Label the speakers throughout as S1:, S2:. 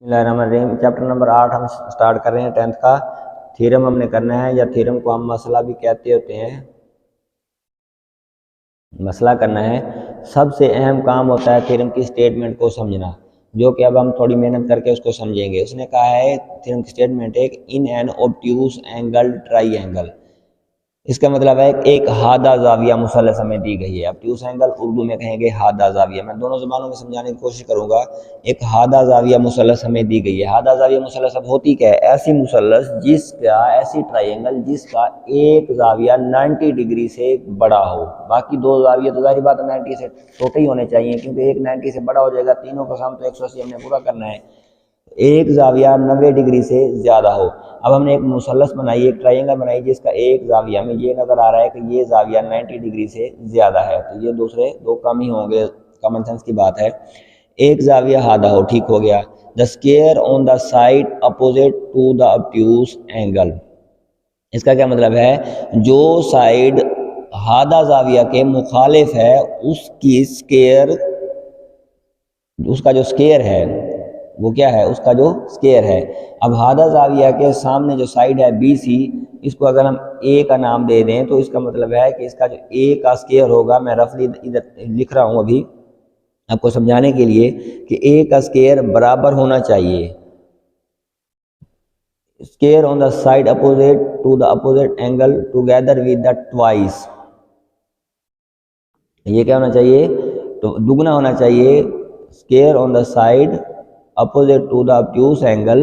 S1: बिस्मिल्लाहिर्रहमानिर्रहीम। Chapter number 8 हम start कर रहे हैं 10th का। थ्योरम हमने करना है, या थ्योरम को हम मसला भी कहते होते हैं। मसला करना है। सबसे अहम काम होता है थ्योरम की स्टेटमेंट को समझना, जो कि अब हम थोड़ी मेहनत करके उसको समझेंगे। उसने कहा है थ्योरम की स्टेटमेंट है in an obtuse angle triangle. इसका मतलब है एक हादा जाविया मुसल्लस हमें दी गई है। ऑब्ट्यूज एंगल उर्दू में कहेंगे हादा जाविया। मैं दोनों ज़बानों में समझाने की कोशिश करूंगा। एक हादा जाविया मुसल्लस हमें दी गई है। हादा जाविया मुसल्लस अब होती क्या है? ऐसी मुसल्लस जिसका, ऐसी ट्राइंगल जिसका एक जाविया 90 डिग्री से बड़ा हो। बाकी दो जाविया तो जाहिर बात है 90 से छोटे ही होने चाहिए, क्योंकि एक 90 से बड़ा हो जाएगा। तीनों का सम तो 180 हमने पूरा करना है। एक जाविया 90 डिग्री से ज़्यादा हो। अब हमने एक मुसल्लस बनाई, एक ट्रायंगल बनाई जिसका एक जाविया में ये नज़र आ रहा है कि ये जाविया 90 डिग्री से ज़्यादा है, तो ये दूसरे दो कम ही होंगे, कॉमन सेंस की बात है। एक जाविया हादा हो, ठीक हो गया। The square on the side opposite to the obtuse angle. इसका क्या मतलब है? जो साइड हादा जाविया के मुखालिफ है उसकी स्क्वायर, उसका जो स्क्वायर है वो क्या है? उसका जो स्क्वायर है। अब हादा जाविया के सामने जो साइड है BC, इसको अगर हम A का नाम दे दें तो इसका मतलब है कि इसका जो A का स्क्वायर होगा, मैं रफली इधर लिख रहा हूँ अभी आपको समझाने के लिए, कि A का स्क्वायर बराबर होना चाहिए square on the side opposite to the opposite angle together with the twice. ये क्या होना चाहिए? तो दुगना होना चाहिए square on the side opposite to the obtuse angle.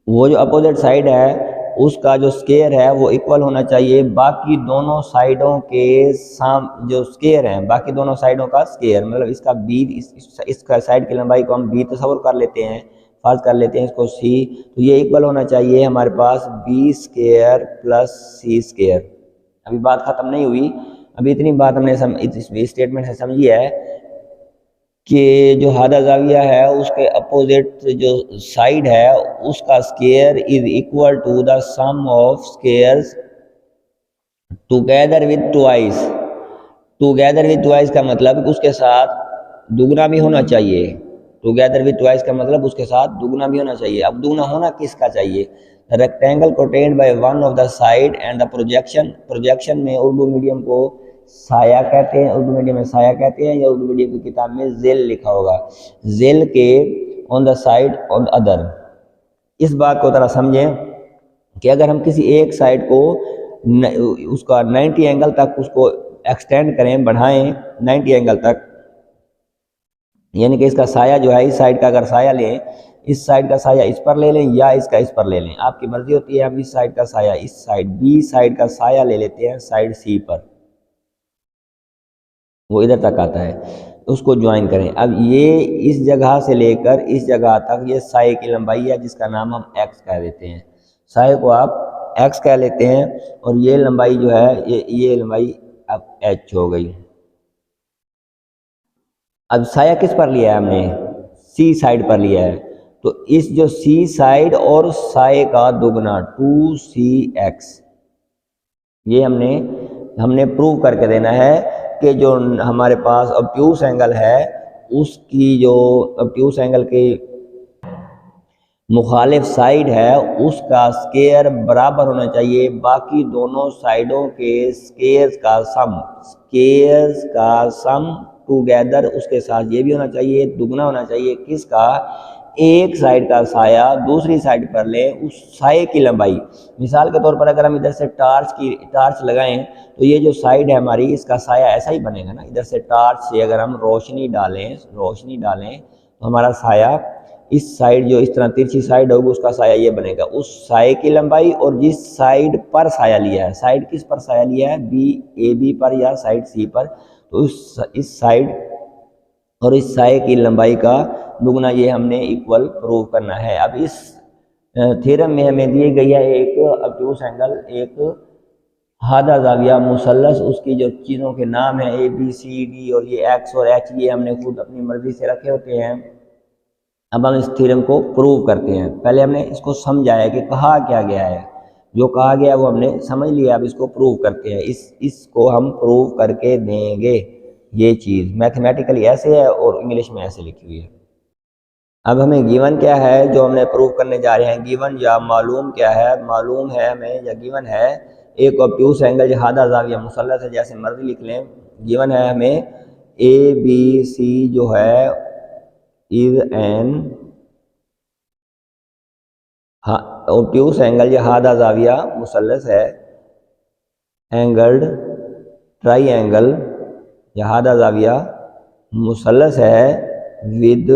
S1: वो जो अपोजिट साइड है उसका जो स्क्वायर है वो इक्वल होना चाहिए बाकी दोनों साइडों के जो स्क्वायर हैं, बाकी दोनों साइडों का स्क्वायर। मतलब इसका बी, इसका साइड की लंबाई को हम B तस्वर कर लेते हैं, फर्ज कर लेते हैं इसको C। तो ये इक्वल होना चाहिए हमारे पास B square plus C square. अभी बात खत्म नहीं हुई, अभी इतनी बात हमने इस स्टेटमेंट से समझी है कि जो हादा जाविया है उसके अपोजिट जो साइड है उसका square is equal to the sum of squares together with twice. Together with twice का मतलब उसके साथ दुगना भी होना चाहिए। टुगेदर विद ट्वाइस का मतलब उसके साथ दुगना भी होना चाहिए। अब दुगना होना किसका चाहिए? Rectangle protected by one of the side and the projection. Projection में उर्दू मीडियम को साया कहते हैं, उर्दू मीडियम में साया कहते हैं, या उर्दू मीडियम की किताब में जेल लिखा होगा। जेल के on the side on other. इस बात को जरा समझें कि अगर हम किसी एक साइड को उसका 90 एंगल तक उसको एक्सटेंड करें, बढ़ाएं 90 एंगल तक, यानी कि इसका साया जो है इस साइड का अगर साया लें, इस साइड का साया इस पर ले लें या इसका इस पर ले लें, आपकी मर्जी होती है। हम इस साइड का साया, इस साइड B साइड का साया ले लेते हैं साइड C पर, वो इधर तक आता है, उसको ज्वाइन करें। अब ये इस जगह से लेकर इस जगह तक ये साए की लंबाई है जिसका नाम हम x कह देते हैं। साए को आप x कह लेते हैं, और ये लंबाई जो है ये लंबाई अब h हो गई। अब साया किस पर लिया है? हमने C साइड पर लिया है, तो इस जो C साइड और साए का दुगना 2cx, ये हमने प्रूव करके देना है कि जो हमारे पास ऑब्ट्यूज एंगल है उसकी जो ऑब्ट्यूज एंगल की मुखालिफ साइड है उसका स्क्वायर बराबर होना चाहिए बाकी दोनों साइडों के स्क्वायर्स का सम। स्क्वायर्स का सम टुगेदर, उसके साथ ये भी होना चाहिए, दुगना होना चाहिए। किसका? एक साइड का साया दूसरी साइड पर ले, उस साए की लंबाई। मिसाल के तौर पर अगर हम इधर से टार्च लगाएं तो ये जो साइड है हमारी, इसका साया ऐसा ही बनेगा ना। इधर से टार्च से अगर हम रोशनी डालें तो हमारा साया इस साइड, जो इस तरह तिरछी साइड होगी, उसका साया ये बनेगा। उस साए की लंबाई और जिस साइड पर साया लिया है, साइड किस पर साया लिया है? AB पर या साइड C पर, तो इस साइड और इस साए की लंबाई का दुगना ये हमने इक्वल प्रूव करना है। अब इस थ्योरम में हमें दी गई है एक ऑब्ट्यूज एंगल, एक हादा जाविया मुसल्लस, उसकी जो चीज़ों के नाम है ABCD और ये X और H, ये हमने खुद अपनी मर्जी से रखे होते हैं। अब हम इस थ्योरम को प्रूव करते हैं। पहले हमने इसको समझाया कि कहा क्या गया है, जो कहा गया वो हमने समझ लिया। अब इसको प्रूव करते हैं, इसको हम प्रूव करके देंगे। ये चीज़ मैथमेटिकली ऐसे है और इंग्लिश में ऐसे लिखी हुई है। अब हमें गिवन क्या है जो हमने प्रूव करने जा रहे हैं, गिवन या मालूम क्या है, मालूम है हमें या गिवन है एक ऑब्ट्यूस एंगल जहादा जाविया मुसल्लस है, जैसे मर्जी लिख लें। गिवन है हमें ABC जो है इज एन ऑब्ट्यूस एंगल जहादा जाविया मुसल्लस है, एंगल्ड ट्राई एंगल जहादा जाविया मुसल्लस है विद,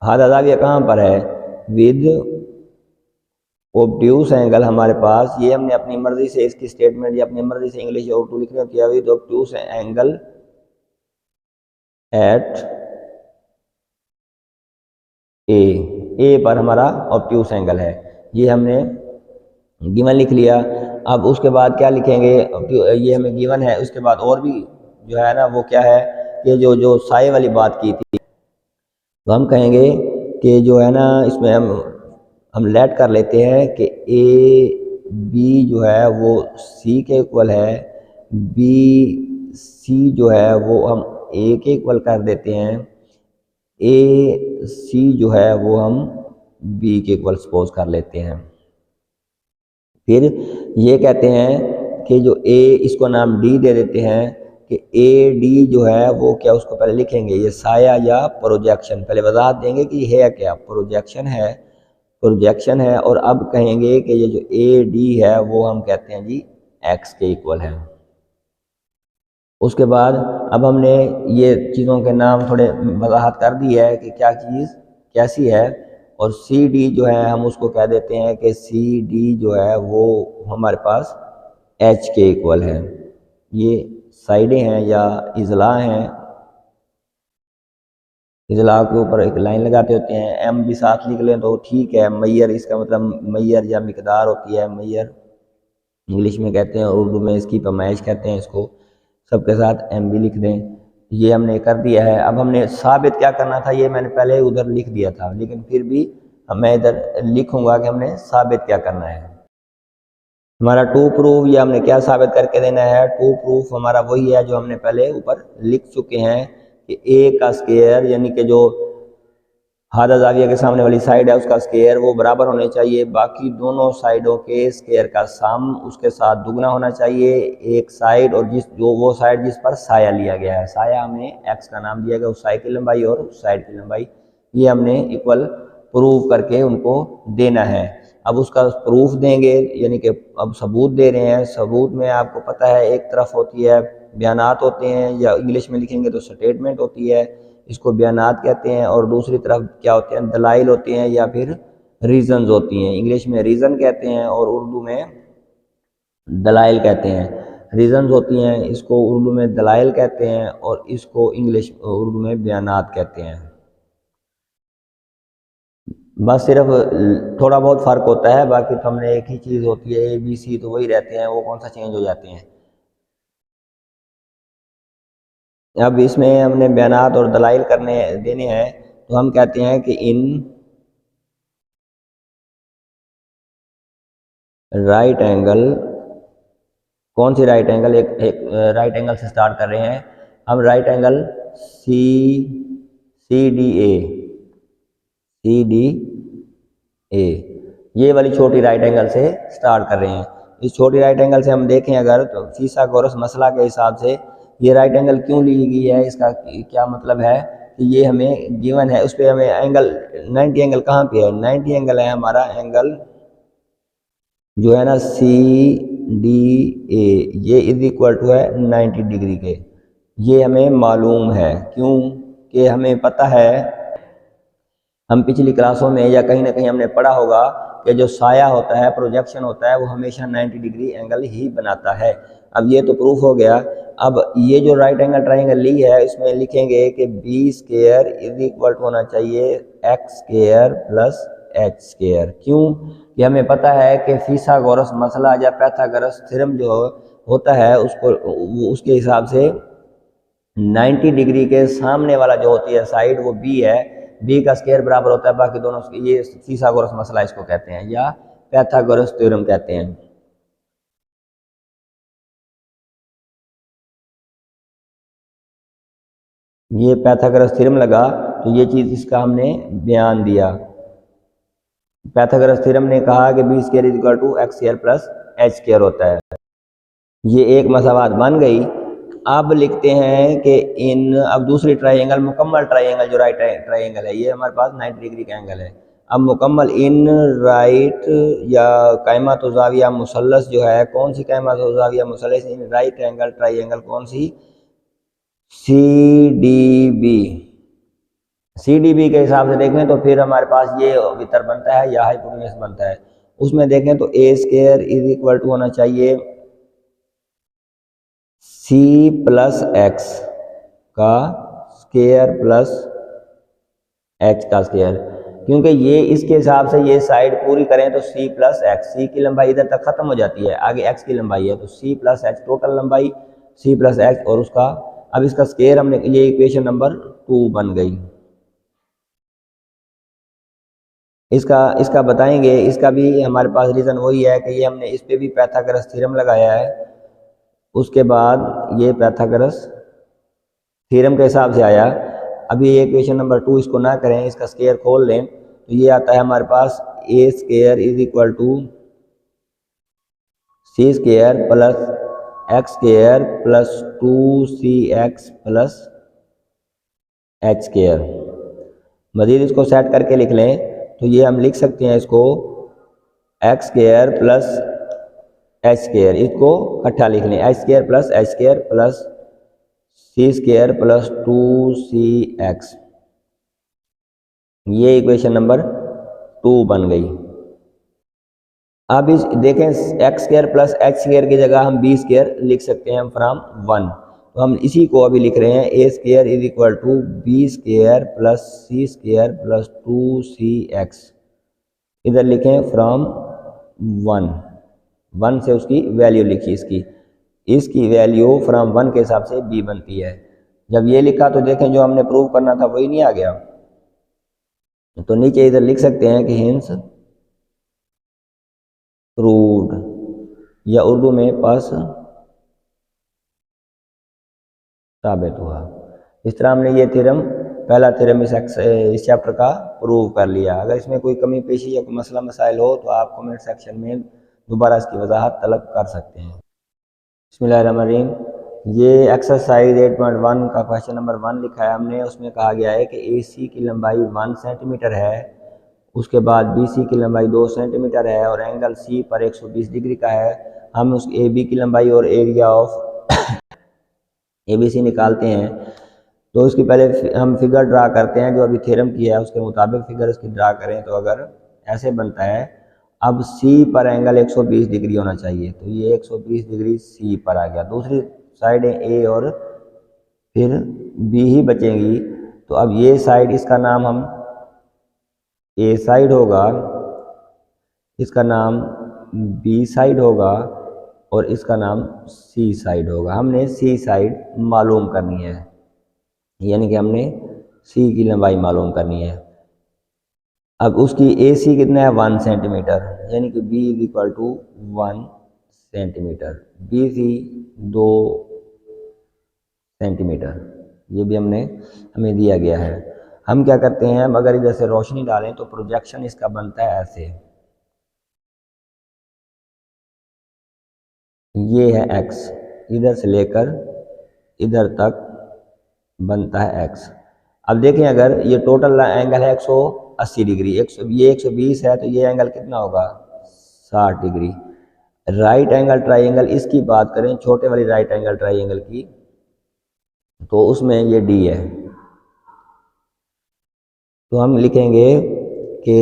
S1: हादा जाविया कहाँ पर है, विद ऑब्ट्यूस एंगल हमारे पास, ये हमने अपनी मर्जी से इसकी स्टेटमेंट या अपनी मर्जी से इंग्लिश या उर्दू लिखने किया, विद ऑब्ट्यूस एंगल एट ए पर हमारा ऑब्ट्यूस एंगल है, ये हमने गिवन लिख लिया। अब उसके बाद क्या लिखेंगे, ये हमें गिवन है, उसके बाद और भी जो है ना वो क्या है कि जो साए वाली बात की थी, तो हम कहेंगे कि जो है ना इसमें हम लेट कर लेते हैं कि AB जो है वो C के इक्वल है, BC जो है वो हम A के इक्वल कर देते हैं, AC जो है वो हम B के इक्वल सपोज कर लेते हैं। फिर ये कहते हैं कि जो A इसको नाम D दे देते हैं कि AD जो है वो क्या, उसको पहले लिखेंगे ये साया या प्रोजेक्शन, पहले वजाहत देंगे कि ये है क्या, प्रोजेक्शन है, प्रोजेक्शन है। और अब कहेंगे कि ये जो AD है वो हम कहते हैं जी X के इक्वल है। उसके बाद अब हमने ये चीज़ों के नाम थोड़े वजाहत कर दी है कि क्या चीज़ कैसी है। और CD जो है हम उसको कह देते हैं कि CD जो है वो हमारे पास H के इक्वल है। ये साइडें हैं या इजला हैं, इजला के ऊपर एक लाइन लगाते होते हैं, M भी साथ लिख लें तो ठीक है। मैयर इसका मतलब मैयर या मिकदार होती है, मैयर इंग्लिश में कहते हैं, उर्दू में इसकी पैमाइश कहते हैं, इसको सबके साथ M भी लिख दें। ये हमने कर दिया है। अब हमने साबित क्या करना था, ये मैंने पहले उधर लिख दिया था, लेकिन फिर भी मैं इधर लिखूंगा कि हमने साबित क्या करना है। हमारा टू प्रूफ, ये हमने क्या साबित करके देना है, टू प्रूफ हमारा वही है जो हमने पहले ऊपर लिख चुके हैं कि A का स्क्वायर यानी कि जो हादा जाविया के सामने वाली साइड है उसका स्क्वायर वो बराबर होने चाहिए, बाकी दोनों साइडों के स्क्वायर का सम उसके साथ दुगना होना चाहिए एक साइड, और वो साइड जिस पर साया लिया गया है, साया हमने x का नाम दिया गया उस साइड की लंबाई और उस साइड की लंबाई, ये हमने इक्वल प्रूफ करके उनको देना है। अब उसका प्रूफ देंगे यानी कि अब सबूत दे रहे हैं। सबूत में आपको पता है एक तरफ होती है बयानात होते हैं, या इंग्लिश में लिखेंगे तो स्टेटमेंट होती है, इसको बयानात कहते हैं, और दूसरी तरफ क्या होते हैं, दलाइल होती हैं या फिर रीजन्स होती हैं। इंग्लिश में रीज़न कहते हैं और उर्दू में दलाइल कहते हैं। रीजन्स होती हैं, इसको उर्दू में दलाइल कहते हैं और इसको इंग्लिश उर्दू में बयानात कहते हैं। बस सिर्फ थोड़ा बहुत फ़र्क होता है, बाकी तो हमने एक ही चीज़ होती है ABC तो वही रहते हैं, वो कौन सा चेंज हो जाते हैं। अब इसमें हमने बयानात और दलाइल करने देने हैं, तो हम कहते हैं कि इन राइट एंगल, कौन सी राइट एंगल, एक राइट एंगल से स्टार्ट कर रहे हैं हम, राइट एंगल CDA ये वाली छोटी राइट एंगल से स्टार्ट कर रहे हैं। इस छोटी राइट एंगल से हम देखें अगर तो फिथागोरस मसला के हिसाब से ये राइट एंगल क्यों ली गई है, इसका क्या मतलब है कि ये हमें गिवन है, उस पर हमें एंगल 90 एंगल कहाँ पे है, 90 एंगल है हमारा एंगल जो है ना CDA, ये इज इक्वल टू है 90 डिग्री के। ये हमें मालूम है, क्यों कि हमें पता है, हम पिछली क्लासों में या कहीं ना कहीं हमने पढ़ा होगा कि जो साया होता है, प्रोजेक्शन होता है, वो हमेशा 90 डिग्री एंगल ही बनाता है। अब ये तो प्रूफ हो गया। अब ये जो राइट एंगल ट्राइंगल ली है इसमें लिखेंगे कि B square is equal to होना चाहिए X square plus H square. क्यों कि हमें पता है कि फिथागोरस मसला या पाइथागोरस थ्योरम जो होता है उसको उसके हिसाब से 90 डिग्री के सामने वाला जो होती है साइड वो B है, B का स्क्वायर बराबर होता है बाकी दोनों, ये फिथागोरस मसला इसको कहते हैं या पाइथागोरस थ्योरम कहते हैं। ये पैथागोरस थ्योरम लगा, तो ये चीज़ इसका हमने बयान दिया। पैथागोरस थ्योरम ने कहा कि B square is equal to X square plus H square होता है। ये एक मसावात बन गई। अब लिखते हैं कि अब दूसरी ट्राइंगल, मुकम्मल ट्राइंगल जो राइट ट्राइंगल है, ये हमारे पास 90 डिग्री का एंगल है। अब मुकम्मल इन राइट या कायमत ज़ाविया मुसल्लस जो है, कौन सी Qayamat ज़ाविया मुसल्लस in right angle triangle, कौन सी? सी डी बी के हिसाब से देखें तो फिर हमारे पास ये वितर बनता है या हाइपोटेन्यूस बनता है। उसमें देखें तो ए स्क्वायर इज इक्वल टू होना चाहिए सी प्लस एक्स का स्क्वायर प्लस एच का स्क्वायर, क्योंकि ये इसके हिसाब से ये साइड पूरी करें तो सी प्लस एक्स, सी की लंबाई इधर तक खत्म हो जाती है, आगे एक्स की लंबाई है, तो सी प्लस एक्स टोटल लंबाई, सी प्लस एक्स और उसका, अब इसका स्क्वायर हमने, ये इक्वेशन नंबर 2 बन गई। इसका बताएंगे, इसका भी हमारे पास रीज़न वही है कि ये हमने इस पे भी पैथागोरस थ्योरम लगाया है। उसके बाद ये पैथागोरस थ्योरम के हिसाब से आया। अभी ये इक्वेशन नंबर 2 इसको ना करें, इसका स्क्वायर खोल लें तो ये आता है हमारे पास a square is equal to c square plus x square plus 2cx plus H square. मजीद इसको सेट करके लिख लें तो ये हम लिख सकते हैं इसको x square plus H square, इसको इकट्ठा लिख लें, h square plus H square plus सी स्क्वायर प्लस 2cx। ये इक्वेशन नंबर 2 बन गई। अब इस देखें x square plus H square की जगह हम बी स्क्वायर लिख सकते हैं फ्रॉम 1, तो हम इसी को अभी लिख रहे हैं a square is equal to b square plus C square plus 2cx। इधर लिखें फ्रॉम 1 से उसकी वैल्यू लिखी, इसकी वैल्यू फ्रॉम 1 के हिसाब से बी बनती है। जब ये लिखा तो देखें जो हमने प्रूव करना था वही नहीं आ गया, तो नीचे इधर लिख सकते हैं कि हिंस प्रूव्ड, या उर्दू में पास साबित हुआ। इस तरह हमने ये थ्योरम, पहला थ्योरम इस चैप्टर का प्रूव कर लिया। अगर इसमें कोई कमी पेशी या कोई मसला मसाइल हो तो आप कमेंट सेक्शन में दोबारा इसकी वजाहत तलब कर सकते हैं। बिस्मिल्लाहिर्रहमानिर्रहीम। ये एक्सरसाइज 8.1 का क्वेश्चन नंबर 1 लिखा है हमने। उसमें कहा गया है कि ए सी की लंबाई 1 सेंटीमीटर है, उसके बाद बी सी की लंबाई 2 सेंटीमीटर है और एंगल सी पर 120 डिग्री का है। हम उस ए बी की लंबाई और area of A B C निकालते हैं। तो उसकी पहले हम फिगर ड्रा करते हैं, जो अभी थ्योरम किया है उसके मुताबिक फिगर इसकी ड्रा करें तो अगर ऐसे बनता है। अब सी पर एंगल 120 डिग्री होना चाहिए, तो ये 120 डिग्री सी पर आ गया। दूसरी साइड ए और फिर बी ही बचेंगी, तो अब ये साइड, इसका नाम हम ए साइड होगा, इसका नाम बी साइड होगा और इसका नाम सी साइड होगा। हमने सी साइड मालूम करनी है, यानी कि हमने सी की लंबाई मालूम करनी है। अब उसकी ए सी कितना है 1 सेंटीमीटर, यानी कि B is equal to 1 centimetre, B C 2 centimetre, ये भी हमें दिया गया है। हम क्या करते हैं, अगर इधर से रोशनी डालें तो प्रोजेक्शन इसका बनता है ऐसे, ये है एक्स, इधर से लेकर इधर तक बनता है एक्स। अब देखें अगर ये टोटल एंगल है 180 डिग्री, ये 120 है, तो ये एंगल कितना होगा 60 डिग्री। राइट एंगल ट्राइंगल इसकी बात करें, छोटे वाली राइट एंगल ट्राइंगल की, तो उसमें ये डी है, तो हम लिखेंगे कि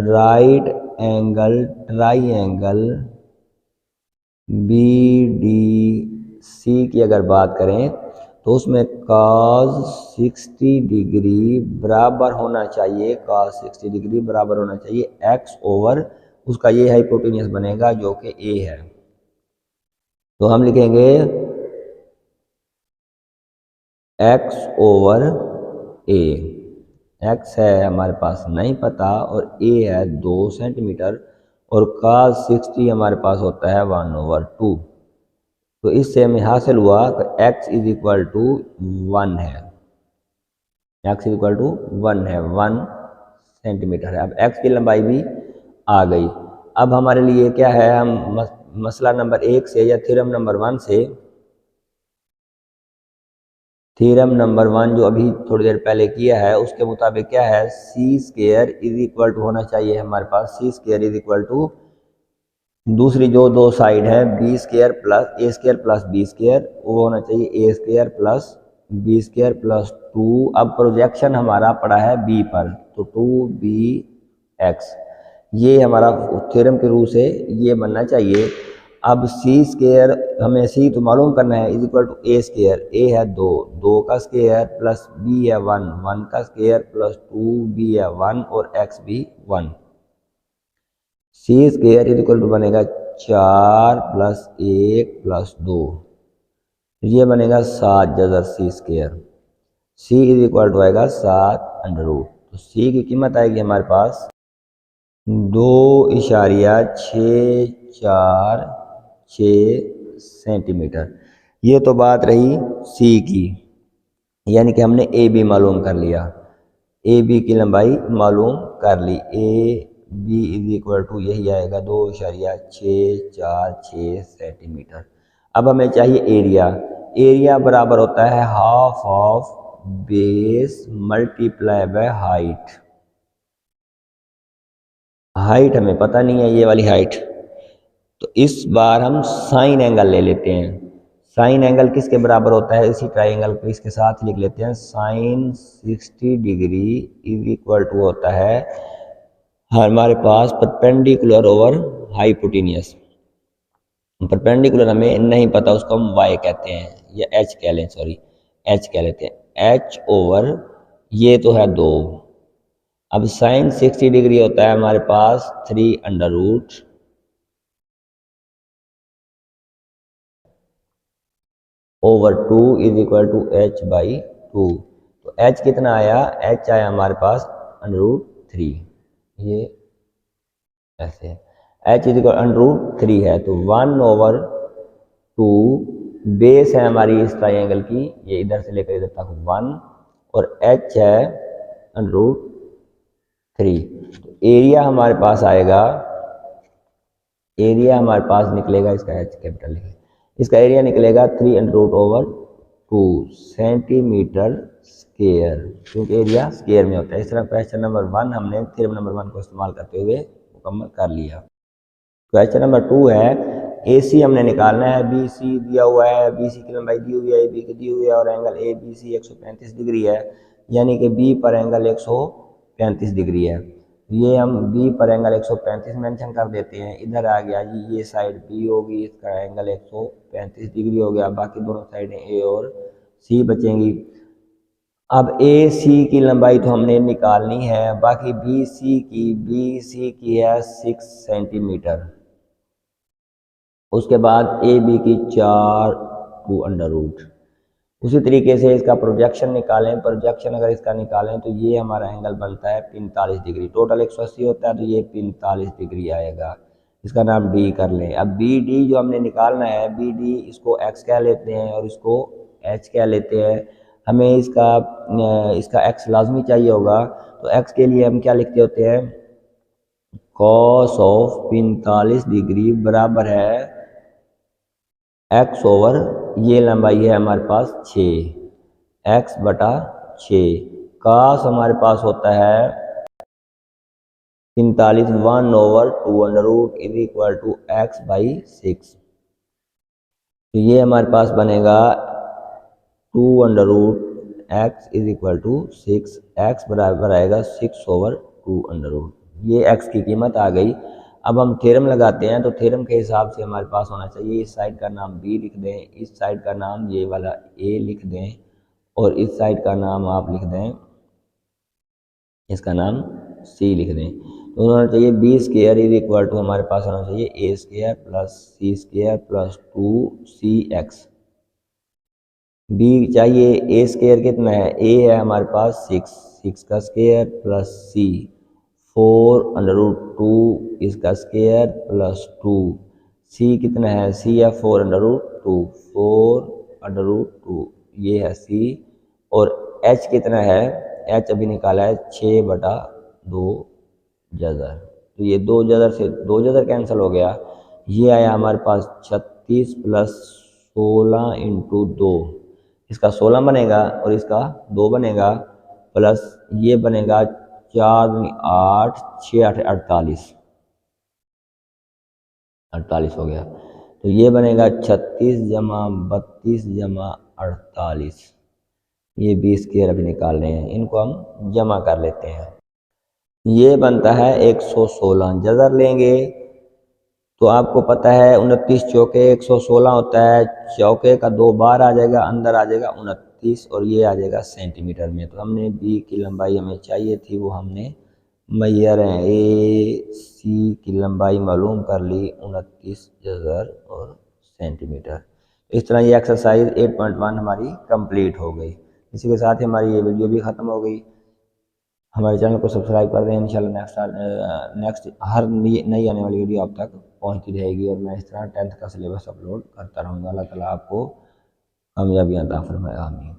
S1: right angle triangle B D C की अगर बात करें तो उसमें cos 60 डिग्री बराबर होना चाहिए, cos 60 डिग्री बराबर होना चाहिए x ओवर उसका ये हाइपोटेन्यूस बनेगा जो कि a है। तो हम लिखेंगे x ओवर a, x है हमारे पास नहीं पता और a है 2 सेंटीमीटर और cos 60 हमारे पास होता है 1/2। तो इससे हमें हासिल हुआ कि x इज इक्वल टू 1 है। एक्स इक्वल टू 1 है, 1 सेंटीमीटर है। अब एक्स की लंबाई भी आ गई। अब हमारे लिए क्या है, हम मसला नंबर 1 से या थ्योरम नंबर 1 से, थ्योरम नंबर 1 जो अभी थोड़ी देर पहले किया है उसके मुताबिक क्या है, c square is equal to होना चाहिए हमारे पास, c square is equal to दूसरी जो दो साइड है b square plus b square, वो होना चाहिए ए square plus b square plus 2। अब प्रोजेक्शन हमारा पड़ा है बी पर, तो 2bx, ये हमारा थ्योरम के रूल से ये बनना चाहिए। अब सी स्क्वायर हमें सी तो मालूम करना है, is equal to a square, a है 2, 2 का स्क्वायर प्लस बी है 1, 1 का स्क्वायर प्लस 2b है 1 और x भी 1। C square is equal to बनेगा 4 प्लस 1 प्लस 2, ये बनेगा 7 जजर c square, c is equal to आएगा 7 अंडर रूट। तो सी की कीमत आएगी हमारे पास 2.646 सेंटीमीटर। ये तो बात रही सी की, यानी कि हमने ए बी मालूम कर लिया, ए बी की लंबाई मालूम कर ली, a b is equal to यही आएगा 2.646 सेंटीमीटर। अब हमें चाहिए एरिया, एरिया बराबर होता है half of base multiply by height. Height हमें पता नहीं है, ये वाली हाइट, तो इस बार हम साइन एंगल ले लेते हैं। साइन एंगल किसके बराबर होता है, इसी ट्राइंगल को इसके साथ लिख लेते हैं, sine 60 degree is equal to होता है हमारे पास परपेंडिकुलर ओवर हाइपोटेन्यूस। परपेंडिकुलर हमें नहीं पता, उसको हम y कहते हैं या h कह लें, सॉरी h कह लेते हैं, h ओवर ये तो है 2। अब साइन 60 डिग्री होता है हमारे पास 3 under root over 2 is equal to h by 2। तो h कितना आया, h आया हमारे पास अंडर रूट 3, ये ऐसे है, h is equal under root 3 है, तो 1 ओवर 2 बेस है हमारी इस ट्राइंगल की, ये इधर से लेकर इधर तक 1 और h है अंडर रूट 3। तो एरिया हमारे पास आएगा, एरिया हमारे पास निकलेगा, इसका h कैपिटल है, इसका एरिया निकलेगा 3 under root over 2 centimetre square, क्योंकि एरिया स्क्वायर में होता है। इस तरह क्वेश्चन नंबर 1 हमने थ्योरम नंबर 1 को इस्तेमाल करते हुए मुकम्मल कर लिया। क्वेश्चन नंबर 2 है, ए सी हमने निकालना है, बी सी दिया हुआ है, बी सी की लंबाई दी हुई है, ए बी की दी हुई है और angle A B C 135 degree है, यानी कि बी पर एंगल 135 डिग्री है। ये हम बी पर एंगल 135 मेंशन कर देते हैं। इधर आ गया जी, ये साइड बी होगी, इसका एंगल 135 डिग्री हो गया, बाकी दोनों साइडें ए और सी बचेंगी। अब ए सी की लंबाई तो हमने निकालनी है, बाकी बी सी की है 6 सेंटीमीटर, उसके बाद ए बी की 4 2 अंडर रूट। उसी तरीके से इसका प्रोजेक्शन निकालें, प्रोजेक्शन अगर इसका निकालें तो ये हमारा एंगल बनता है 45 डिग्री, टोटल 180 होता है, तो ये 45 डिग्री आएगा, इसका नाम डी कर लें। अब बी डी जो हमने निकालना है, बी डी इसको एक्स कह लेते हैं और इसको एच कह लेते हैं। हमें इसका एक्स लाजमी चाहिए होगा, तो एक्स के लिए हम क्या लिखते होते हैं, कॉस ऑफ 45 डिग्री बराबर है एक्स ओवर, ये लंबाई है हमारे पास 6, एक्स बटा 6, कास हमारे पास होता है 45 1 over 2 under root is equal to X by 6। तो ये हमारे पास बनेगा 2 under root X is equal to 6, X बराबर आएगा 6 ओवर 2 अंडर रूट, ये एक्स की कीमत आ गई। अब हम थ्योरम लगाते हैं, तो थ्योरम के हिसाब से हमारे पास होना चाहिए, इस साइड का नाम बी लिख दें, इस साइड का नाम ये वाला ए लिख दें और इस साइड का नाम आप लिख दें, इसका नाम सी लिख दें। तो होना चाहिए B square is equal to हमारे पास होना चाहिए ए स्क्वायर प्लस सी स्क्वायर प्लस 2cx। बी चाहिए, ए स्क्वायर कितना है, ए है हमारे पास 6 का स्क्वायर प्लस सी 4 अंडर रूट 2 इसका स्क्वायर प्लस 2, सी कितना है, सी है 4 अंडर रूट 2, 4 अंडर रूट 2 ये है सी, और एच कितना है एच अभी निकाला है 6/2 जजर। तो ये 2 जजर से 2 जजर कैंसिल हो गया। ये आया हमारे पास 36 प्लस 16 इंटू 2, इसका 16 बनेगा और इसका 2 बनेगा, प्लस ये बनेगा 4 दूनी 8, 6 8 48, 48 हो गया। तो ये बनेगा 36 जमा 32 जमा 48, ये 20 के अभी निकाल रहे हैं, इनको हम जमा कर लेते हैं। ये बनता है 116। जजर लेंगे तो आपको पता है 29 चौके 116 होता है, चौके का 2 बार आ जाएगा, अंदर आ जाएगा 29 और ये आ जाएगा सेंटीमीटर में। तो हमने बी की लंबाई हमें चाहिए थी, वो हमने मैयर ए सी की लंबाई मालूम कर ली 29 जजर और सेंटीमीटर। इस तरह ये एक्सरसाइज 8.1 हमारी कंप्लीट हो गई। इसी के साथ ही हमारी ये वीडियो भी ख़त्म हो गई। हमारे चैनल को सब्सक्राइब कर दें, इंशाल्लाह नेक्स्ट हर नई आने वाली वीडियो आप तक पहुंचती रहेगी और मैं इस तरह 10th का सिलेबस अपलोड करता रहूँगा। अल्लाह ताला आपको कामयाबियाँ अता फरमाए, आमीन।